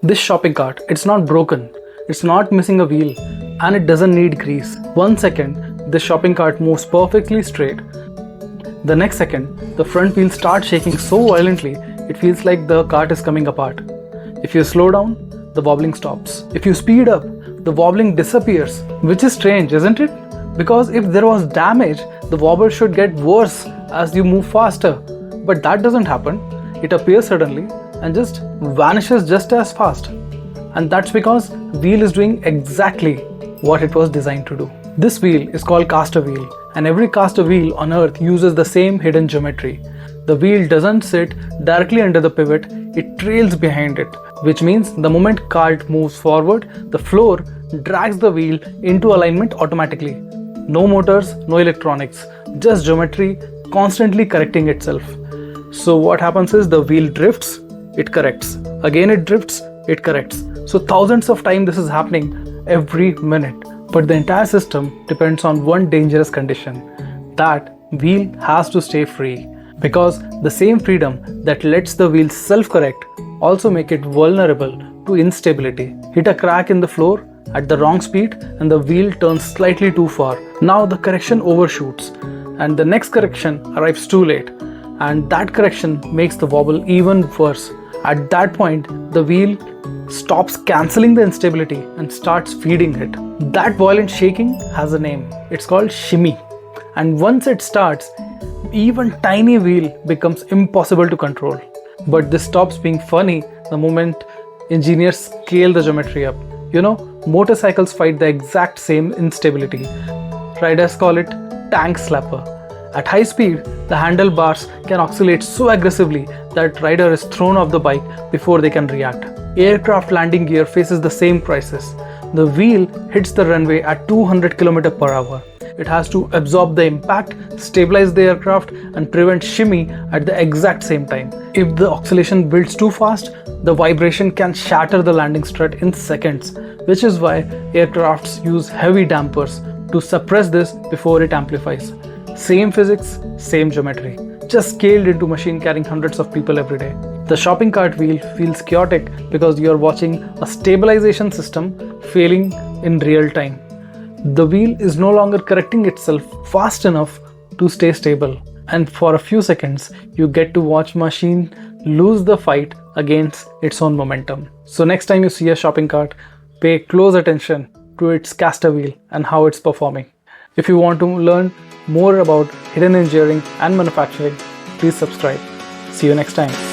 This shopping cart, it's not broken, it's not missing a wheel, and it doesn't need grease. 1 second, this shopping cart moves perfectly straight. The next second, the front wheel starts shaking so violently, it feels like the cart is coming apart. If you slow down, the wobbling stops. If you speed up, the wobbling disappears, which is strange, isn't it? Because if there was damage, the wobble should get worse as you move faster. But that doesn't happen. It appears suddenly and just vanishes just as fast. And that's because wheel is doing exactly what it was designed to do. This wheel is called caster wheel, and every caster wheel on earth uses the same hidden geometry. The wheel doesn't sit directly under the pivot, it trails behind it, which means the moment cart moves forward, the floor drags the wheel into alignment automatically. No motors, no electronics, just geometry constantly correcting itself. So what happens is the wheel drifts, it corrects. Again it drifts, it corrects. So thousands of times this is happening every minute. But the entire system depends on one dangerous condition. That wheel has to stay free. Because the same freedom that lets the wheel self-correct also make it vulnerable to instability. Hit a crack in the floor at the wrong speed and the wheel turns slightly too far. Now the correction overshoots and the next correction arrives too late, and that correction makes the wobble even worse. At that point, the wheel stops cancelling the instability and starts feeding it. That violent shaking has a name. It's called shimmy. And once it starts, even tiny wheel becomes impossible to control. But this stops being funny the moment engineers scale the geometry up. Motorcycles fight the exact same instability. Riders call it tank slapper. At high speed, the handlebars can oscillate so aggressively that rider is thrown off the bike before they can react. Aircraft landing gear faces the same crisis. The wheel hits the runway at 200 km per hour. It has to absorb the impact, stabilize the aircraft, and prevent shimmy at the exact same time. If the oscillation builds too fast, the vibration can shatter the landing strut in seconds, which is why aircrafts use heavy dampers to suppress this before it amplifies. Same physics, same geometry, just scaled into machine carrying hundreds of people every day. The shopping cart wheel feels chaotic because you are watching a stabilization system failing in real time. The wheel is no longer correcting itself fast enough to stay stable, and for a few seconds you get to watch machine lose the fight against its own momentum. So next time you see a shopping cart, pay close attention to its caster wheel and how it's performing. If you want to learn more about hidden engineering and manufacturing, please subscribe. See you next time.